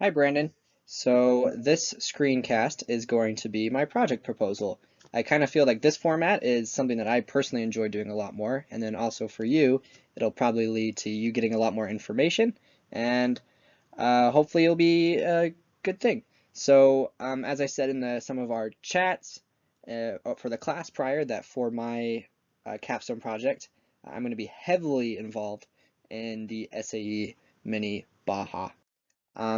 Hi, Brandon. So this screencast is going to be my project proposal. I kind of feel like this format is something that I personally enjoy doing a lot more, and then also for you, it'll probably lead to you getting a lot more information, and hopefully it'll be a good thing. So as I said in some of our chats for the class prior, that for my capstone project, I'm going to be heavily involved in the SAE Mini Baja.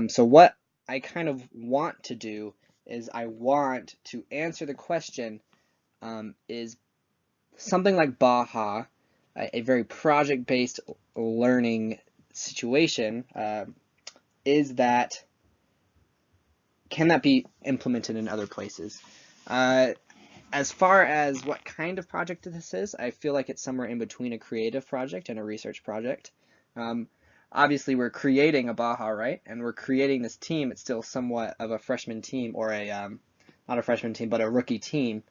So what I kind of want to do is I want to answer the question, is something like Baja a very project-based learning situation? Is that Can that be implemented in other places? Uh, as far as what kind of project this is, I feel like it's somewhere in between a creative project and a research project. Um, Obviously, we're creating a Baja, right? And we're creating this team. It's still somewhat of a freshman team, or not a freshman team, but a rookie team.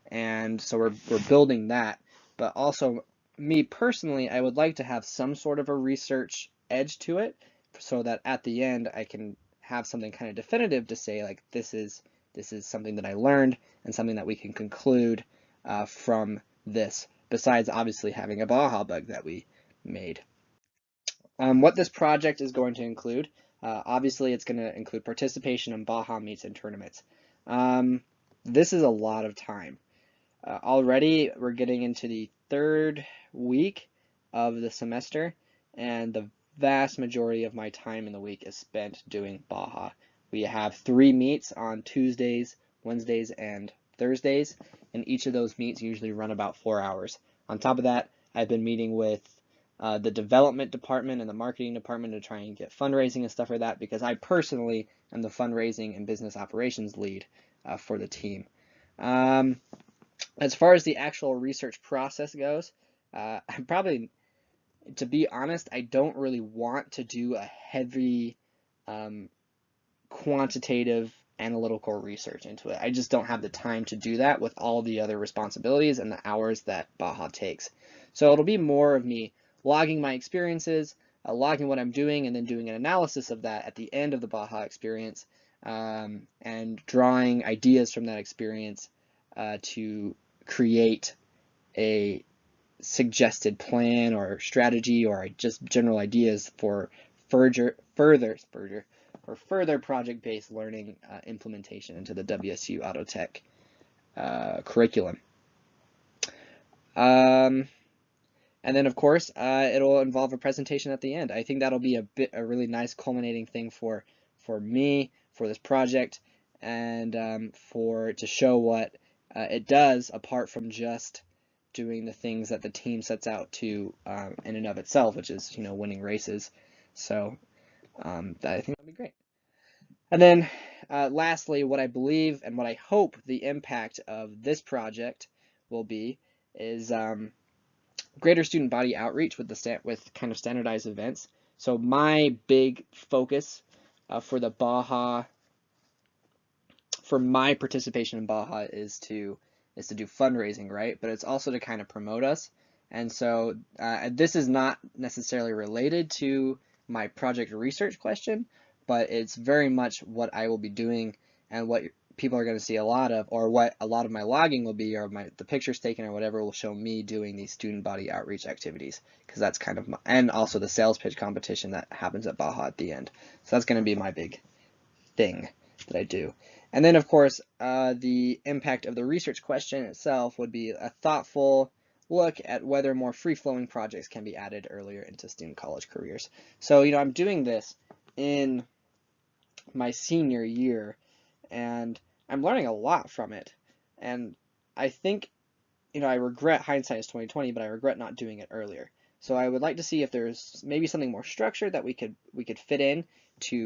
And so we're building that. But also, me personally, I would like to have some sort of a research edge to it, so that at the end I can have something kind of definitive to say, like, this is something that I learned and something that we can conclude from this, besides obviously having a Baja bug that we made. What this project is going to include, obviously it's going to include participation in Baja meets and tournaments. This is a lot of time. Already we're getting into the third week of the semester, and the vast majority of my time in the week is spent doing Baja. We have 3 meets on Tuesdays, Wednesdays, and Thursdays, and each of those meets usually run about 4 hours. On top of that, I've been meeting with the development department and the marketing department to try and get fundraising and stuff like that, because I personally am the fundraising and business operations lead for the team. As far as the actual research process goes, I'm probably, to be honest, I don't really want to do a heavy quantitative analytical research into it. I just don't have the time to do that with all the other responsibilities and the hours that Baja takes. So it'll be more of me logging my experiences, logging what I'm doing, and then doing an analysis of that at the end of the Baja experience, and drawing ideas from that experience to create a suggested plan or strategy, or just general ideas for further project-based learning implementation into the WSU Auto Tech curriculum. And then, of course, it'll involve a presentation at the end. I think that'll be a really nice culminating thing for me, for this project, and to show what it does, apart from just doing the things that the team sets out to in and of itself, which is, winning races. So I think that'll be great. And then lastly, what I believe and what I hope the impact of this project will be is greater student body outreach with kind of standardized events. So my big focus for the Baja, for my participation in Baja, is to do fundraising, right? But it's also to kind of promote us. And so this is not necessarily related to my project research question, but it's very much what I will be doing, and what people are going to see a lot of, or what a lot of my logging will be, or the pictures taken or whatever will show me doing these student body outreach activities, because that's kind of and also the sales pitch competition that happens at Baja at the end. So that's going to be my big thing that I do. And then, of course, the impact of the research question itself would be a thoughtful look at whether more free-flowing projects can be added earlier into student college careers. So, I'm doing this in my senior year, and I'm learning a lot from it. And I think, I regret, hindsight is 2020, but I regret not doing it earlier. So I would like to see if there's maybe something more structured that we could fit in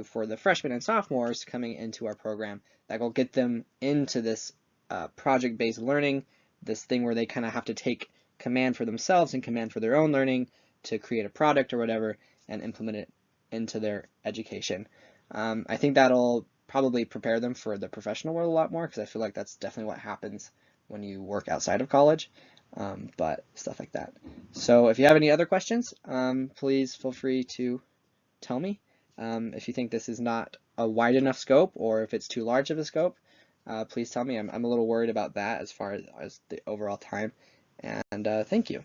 for the freshmen and sophomores coming into our program, that will get them into this project-based learning, this thing where they kind of have to take command for themselves and command for their own learning to create a product or whatever and implement it into their education. I think that'll probably prepare them for the professional world a lot more, because I feel like that's definitely what happens when you work outside of college, but stuff like that. So if you have any other questions, please feel free to tell me. If you think this is not a wide enough scope or if it's too large of a scope, please tell me. I'm a little worried about that as far as the overall time. And thank you.